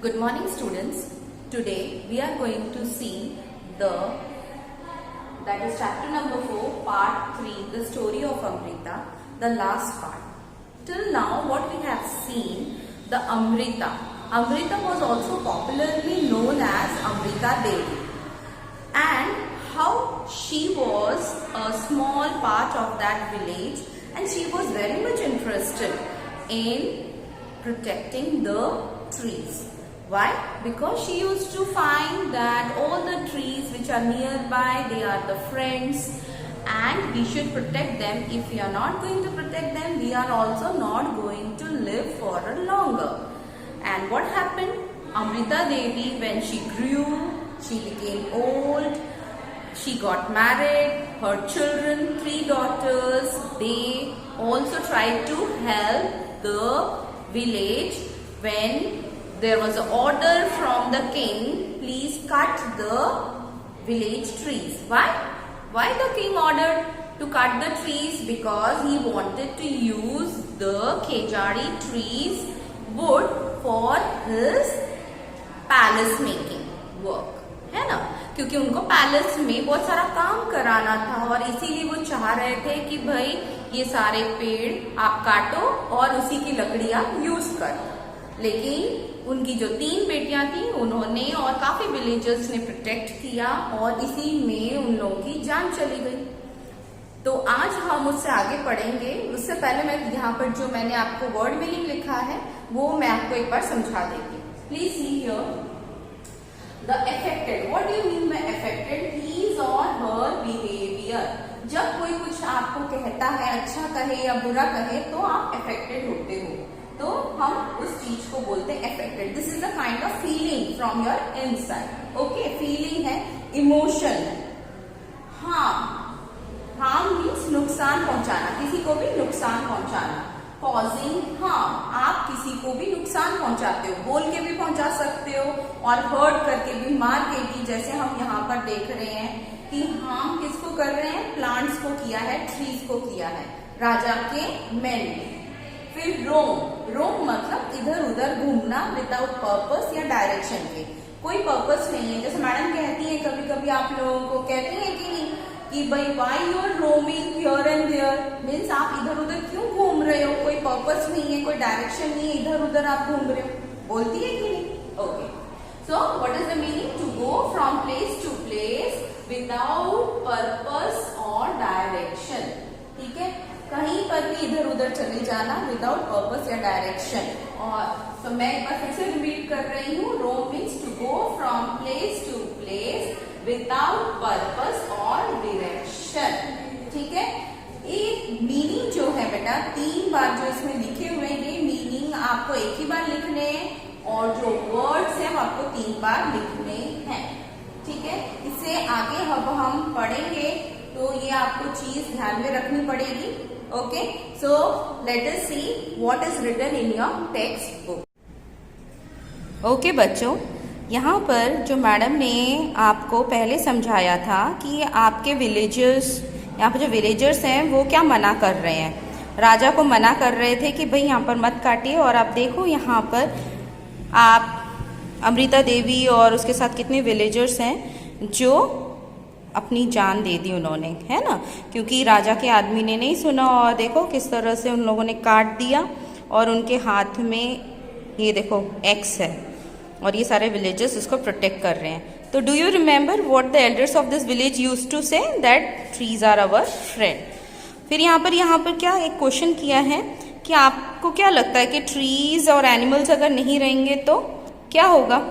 Good morning students. Today we are going to see that is chapter number 4 part 3, the story of Amrita, the last part. Till now what we have seen, the Amrita. Amrita was also popularly known as Amrita Devi, and how she was a small part of that village and she was very much interested in protecting the trees. Why? Because she used to find that all the trees which are nearby, they are the friends and we should protect them. If we are not going to protect them, we are also not going to live for longer. And what happened? Amrita Devi, when she grew, she became old, she got married, her children, 3 daughters, they also tried to help the village when there was an order from the king, please cut the village trees. Why? Why the king ordered to cut the trees? Because he wanted to use the Khejari trees wood for his palace making work, है ना? क्योंकि उनको palace में बहुत सारा काम कराना था और इसीलिए वो चाह रहे थे कि भाई ये सारे पेड़ आप काटो और उसी की लकड़ी आप यूज करो। लेकिन उनकी जो 3 बेटियां थी उन्होंने और काफी विलेजर्स ने प्रोटेक्ट किया और इसी में उन लोगों की जान चली गई। तो आज हम उससे आगे पढ़ेंगे। उससे पहले मैं यहाँ पर जो मैंने आपको वर्ड मीनिंग लिखा है वो मैं आपको एक बार समझा देती हूँ। Please see here the affected. What do you mean by affected? His और हर बिहेवियर। जब कोई कुछ आपको कहता है, अच्छा कहे या बुरा कहे, तो आप अफेक्टेड होते हो, तो हम उस चीज को बोलते हैं affected. This is a kind of feeling from your inside. Okay, feeling है, इमोशन है। हार्म मीन्स नुकसान पहुंचाना, किसी को भी नुकसान पहुंचाना। कॉजिंग हार्म, आप किसी को भी नुकसान पहुंचाते हो, बोल के भी पहुंचा सकते हो और हर्ट करके भी, मार के भी। जैसे हम यहाँ पर देख रहे हैं कि हार्म किसको कर रहे हैं? प्लांट्स को किया है, ट्रीज को किया है, राजा के मेन ने। फिर रोम मतलब इधर उधर घूमना विदाउट पर्पस या डायरेक्शन के, कोई पर्पस नहीं है। जैसे मैडम कहती है, कभी कभी आप लोगों को कहती है कि नहीं कि भाई why you are roaming here and there, means आप इधर उधर क्यों घूम रहे हो, कोई पर्पस नहीं है, कोई डायरेक्शन नहीं है, इधर उधर आप घूम रहे हो, बोलती है कि नहीं? Okay, so what is the meaning? To go from place to place without purpose और डायरेक्शन। ठीक है, कहीं पर भी इधर उधर चले जाना विदाउट पर्पस या डायरेक्शन। और तो मैं एक बार फिर से रिपीट कर रही हूँ। Roam means to go from place to place without purpose और डायरेक्शन। ठीक है, ये मीनिंग जो है बेटा 3 बार जो इसमें लिखे हुए हैं, ये मीनिंग आपको एक ही बार लिखने हैं और जो वर्ड्स हैं वो आपको 3 बार लिखने हैं। ठीक है, इससे आगे अब हम पढ़ेंगे तो ये आपको चीज ध्यान में रखनी पड़ेगी। Okay, so let us see what is written in your text book. Okay बच्चों, यहाँ पर जो मैडम ने आपको पहले समझाया था कि आपके विलेजर्स, यहाँ पर जो विलेजर्स हैं वो क्या मना कर रहे हैं, राजा को मना कर रहे थे कि भाई यहाँ पर मत काटिए। और आप देखो यहाँ पर आप अमृता देवी और उसके साथ कितने विलेजर्स हैं जो अपनी जान दे दी उन्होंने, है ना, क्योंकि राजा के आदमी ने नहीं सुना। और देखो किस तरह से उन लोगों ने काट दिया और उनके हाथ में ये देखो एक्स है और ये सारे विलेजर्स इसको प्रोटेक्ट कर रहे हैं। तो do you remember what the elders of this village used to say? That trees are our friend. फिर यहाँ पर क्या एक क्वेश्चन किया है कि आपको क्या लगता है कि ट्रीज और एनिमल्स अगर नहीं रहेंगे तो क्या होगा?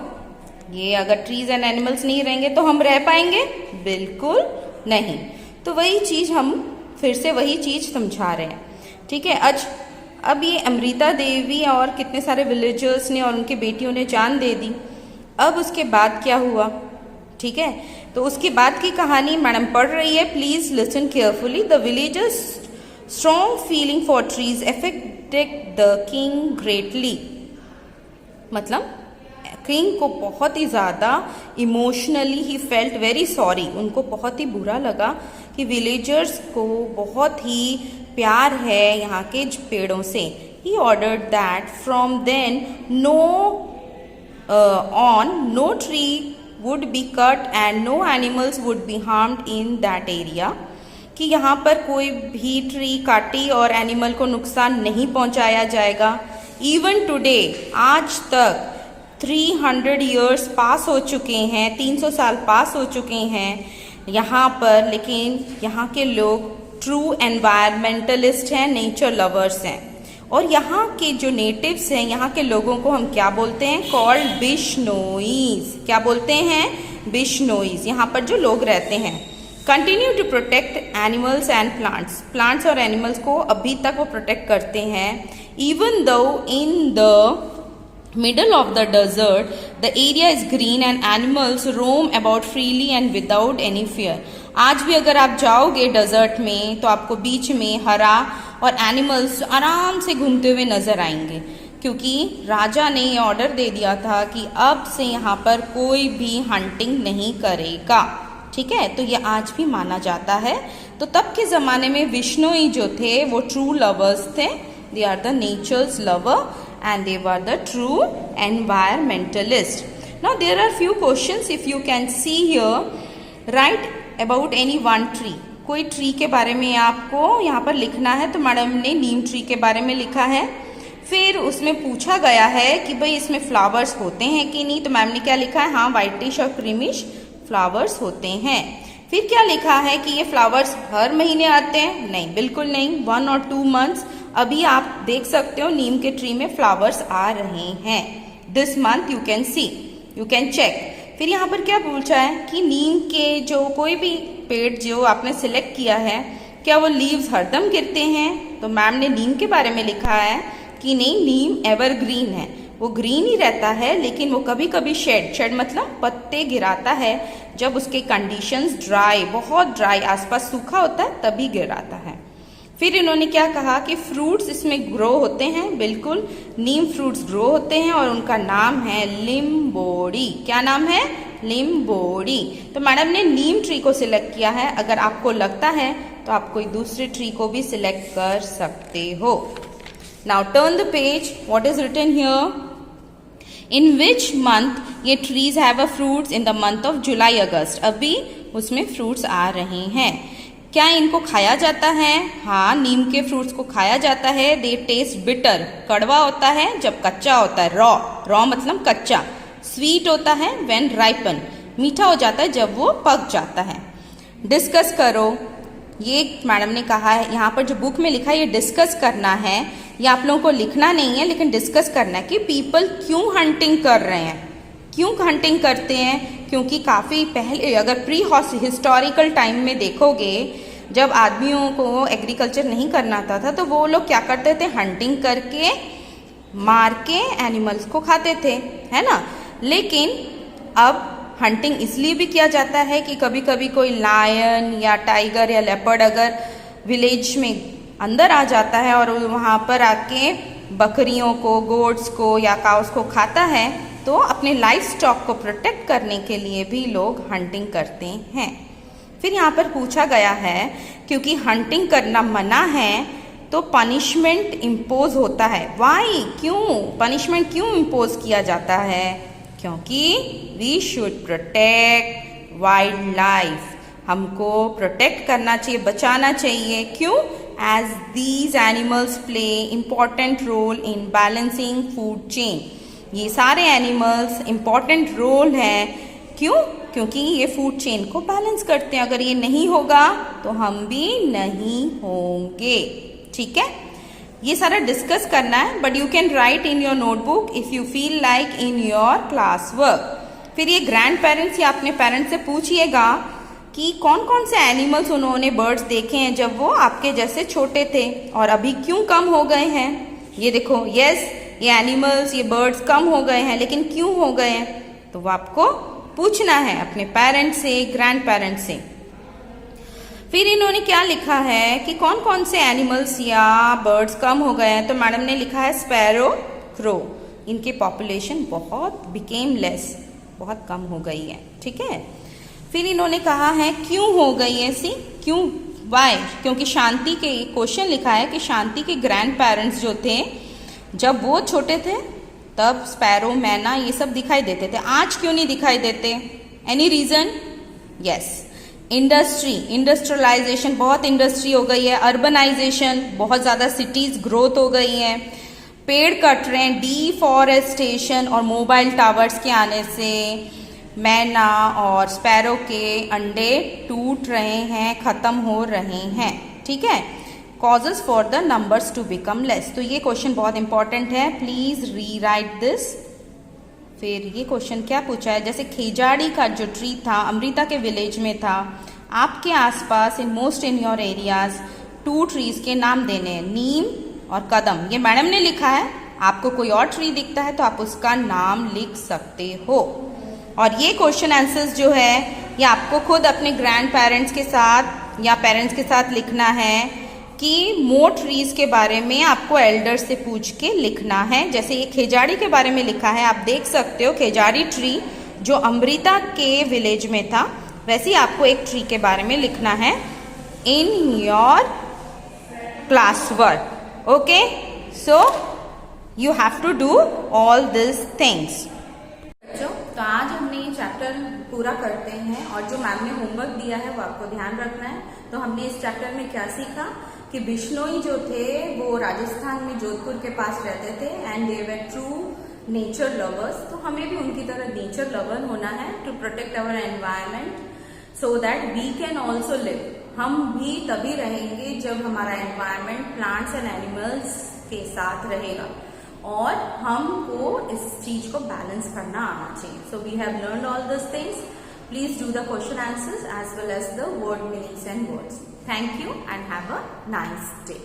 ये अगर ट्रीज एंड एनिमल्स नहीं रहेंगे तो हम रह पाएंगे? बिल्कुल नहीं। तो वही चीज हम फिर से वही चीज समझा रहे हैं। ठीक है, अब ये अमृता देवी और कितने सारे विलेजर्स ने और उनकी बेटियों ने जान दे दी। अब उसके बाद क्या हुआ? ठीक है, तो उसके बाद की कहानी मैडम पढ़ रही है, please listen carefully. The villagers strong feeling for trees affected the king greatly. मतलब किंग को बहुत ही ज़्यादा emotionally he felt very sorry, उनको बहुत ही बुरा लगा कि विलेजर्स को बहुत ही प्यार है यहाँ के पेड़ों से। He ordered that from then no on, no tree would be cut and no animals would be harmed in that area. कि यहाँ पर कोई भी ट्री काटी और एनिमल को नुकसान नहीं पहुँचाया जाएगा. इवन टुडे, आज तक 300 ईयर्स पास हो चुके हैं, 300 साल पास हो चुके हैं यहाँ पर, लेकिन यहाँ के लोग ट्रू एनवायरमेंटलिस्ट हैं, नेचर लवर्स हैं. और यहाँ के जो नेटिव्स हैं, यहाँ के लोगों को हम क्या बोलते हैं? कॉल्ड बिश्नोईज. क्या बोलते हैं? बिश्नोईज. यहाँ पर जो लोग रहते हैं. Continue to protect animals and plants. Plants और एनिमल्स को अभी तक वो प्रोटेक्ट करते हैं. Even though in the middle of the desert, the area is green and animals roam about freely and without any fear. आज भी अगर आप जाओगे डेजर्ट में तो आपको बीच में हरा और एनिमल्स आराम से घूमते हुए नजर आएंगे, क्योंकि राजा ने ये ऑर्डर दे दिया था कि अब से यहाँ पर कोई भी हंटिंग नहीं करेगा. ठीक है, तो ये आज भी माना जाता है. तो तब के ज़माने में विश्नोई जो थे वो ट्रू लवर्स थे. They are the nature's lover and they were the true environmentalist. Now there are few questions if you can see here. Write about any one tree. कोई ट्री के बारे में आपको यहाँ पर लिखना है. तो मैडम ने नीम ट्री के बारे में लिखा है. फिर उसमें पूछा गया है कि भाई इसमें फ्लावर्स होते हैं कि नहीं. तो मैम ने क्या लिखा है? हाँ, वाइटिश और क्रीमिश फ्लावर्स होते हैं. फिर क्या लिखा है कि ये फ्लावर्स हर महीने आते हैं? नहीं, बिल्कुल नहीं. 1 or 2 months. अभी आप देख सकते हो नीम के ट्री में फ्लावर्स आ रहे हैं. This month you can see, you can check. फिर यहाँ पर क्या पूछा है कि नीम के जो कोई भी पेड़ जो आपने सिलेक्ट किया है, क्या वो लीव्स हरदम गिरते हैं? तो मैम ने नीम के बारे में लिखा है कि नहीं, नीम एवरग्रीन है. वो ग्रीन ही रहता है, लेकिन वो कभी कभी शेड मतलब पत्ते गिराता है जब उसके कंडीशंस ड्राई, बहुत ड्राई, आसपास सूखा होता है, तभी गिराता है. फिर इन्होंने क्या कहा कि फ्रूट्स इसमें ग्रो होते हैं. बिल्कुल, नीम फ्रूट्स ग्रो होते हैं और उनका नाम है लिम्बोड़ी. क्या नाम है? लिम्बोड़ी. तो मैडम ने नीम ट्री को सिलेक्ट किया है. अगर आपको लगता है तो आप कोई दूसरे ट्री को भी सिलेक्ट कर सकते हो. Now turn the page. What is written here? In which month ये trees have a fruits? In the month of July August. अभी उसमें फ्रूट्स आ रहे हैं. क्या इनको खाया जाता है? हाँ, नीम के फ्रूट्स को खाया जाता है. दे टेस्ट बिटर. कड़वा होता है जब कच्चा होता है. रॉ मतलब कच्चा. स्वीट होता है व्हेन राइपन. मीठा हो जाता है जब वो पक जाता है. डिस्कस करो. ये मैडम ने कहा है, यहाँ पर जो बुक में लिखा है ये डिस्कस करना है. ये आप लोगों को लिखना नहीं है, लेकिन डिस्कस करना है कि पीपल क्यों हंटिंग कर रहे हैं. क्यों हंटिंग करते हैं? क्योंकि काफ़ी पहले, अगर प्री हिस्टोरिकल टाइम में देखोगे, जब आदमियों को एग्रीकल्चर नहीं करना आता था तो वो लोग क्या करते थे? हंटिंग करके मार के एनिमल्स को खाते थे, है ना. लेकिन अब हंटिंग इसलिए भी किया जाता है कि कभी कभी कोई लायन या टाइगर या लेपर्ड अगर विलेज में अंदर आ जाता है और वहाँ पर आके बकरियों को, गोट्स को या काउस को खाता है, तो अपने लाइफ स्टॉक को प्रोटेक्ट करने के लिए भी लोग हंटिंग करते हैं. फिर यहाँ पर पूछा गया है, क्योंकि हंटिंग करना मना है तो पनिशमेंट इम्पोज होता है. वाई? क्यों पनिशमेंट क्यों इम्पोज किया जाता है? क्योंकि we should protect wildlife. हमको प्रोटेक्ट करना चाहिए, बचाना चाहिए. क्यों? As these animals play important role in balancing food chain. ये सारे एनिमल्स इम्पॉर्टेंट रोल हैं. क्यों? क्योंकि ये फूड चेन को बैलेंस करते हैं. अगर ये नहीं होगा तो हम भी नहीं होंगे. ठीक है, ये सारा डिस्कस करना है, but you can write in your notebook if you feel like in your class work. फिर ये ग्रैंड पेरेंट्स या अपने पेरेंट्स से पूछिएगा कि कौन कौन से एनिमल्स उन्होंने बर्ड्स देखे हैं जब वो आपके जैसे छोटे थे और अभी क्यों कम हो गए हैं. ये देखो, यस, ये एनिमल्स, ये बर्ड्स कम हो गए हैं, लेकिन क्यों हो गए हैं? तो वो आपको पूछना है अपने पेरेंट्स से, ग्रैंड पेरेंट्स से. फिर इन्होंने क्या लिखा है कि कौन कौन से एनिमल्स या बर्ड्स कम हो गए हैं. तो मैडम ने लिखा है स्पैरो, क्रो. इनकी पॉपुलेशन बहुत बिकेम लेस, बहुत कम हो गई है. ठीक है. फिर इन्होंने कहा है क्यों हो गई ऐसी, क्यों, वाई? क्योंकि शांति के क्वेश्चन लिखा है कि शांति के ग्रैंड पेरेंट्स जो थे, जब वो छोटे थे तब स्पैरो, मैना ये सब दिखाई देते थे। आज क्यों नहीं दिखाई देते? Any reason? Yes, industry, industrialisation, बहुत इंडस्ट्री हो गई है। अर्बनाइजेशन, बहुत ज्यादा सिटीज ग्रोथ हो गई है। पेड़ कट रहे हैं, डिफॉरेस्टेशन और मोबाइल टावर्स के आने से मैना और स्पैरो के अंडे टूट रहे हैं, खत्म हो रहे हैं। ठीक है, causes for the numbers to become less. तो ये क्वेश्चन बहुत इंपॉर्टेंट है, प्लीज रीराइट दिस। फिर ये क्वेश्चन क्या पूछा है, जैसे खेजाड़ी का जो ट्री था अमृता के विलेज में था, आपके आसपास in most in your areas 2 trees के नाम देने हैं, नीम और कदम। ये मैडम ने लिखा है, आपको कोई और ट्री दिखता है तो आप उसका नाम लिख सकते हो। और ये क्वेश्चन आंसर्स जो है ये आपको खुद अपने ग्रैंड पेरेंट्स के साथ या पेरेंट्स के साथ लिखना है कि मोर ट्रीज के बारे में आपको एल्डर्स से पूछ के लिखना है। जैसे ये खेजाड़ी के बारे में लिखा है, आप देख सकते हो खेजाड़ी ट्री जो अमृता के विलेज में था, वैसे ही आपको एक ट्री के बारे में लिखना है in your class work. Okay, so you have to do all this things. तो आज हमने ये चैप्टर पूरा करते हैं और जो मैम ने होमवर्क दिया है वो आपको ध्यान रखना है। तो हमने इस चैप्टर में क्या सीखा कि बिश्नोई जो थे वो राजस्थान में जोधपुर के पास रहते थे and they were true nature lovers. तो हमें भी उनकी तरह नेचर लवर होना है to protect our environment so that we can also live. हम भी तभी रहेंगे जब हमारा एनवायरमेंट प्लांट्स एंड एनिमल्स के साथ रहेगा और हमको इस चीज को बैलेंस करना आना चाहिए। So we have learned all this things. Please do the question answers as well as the word meanings and words. Thank you and have a nice day.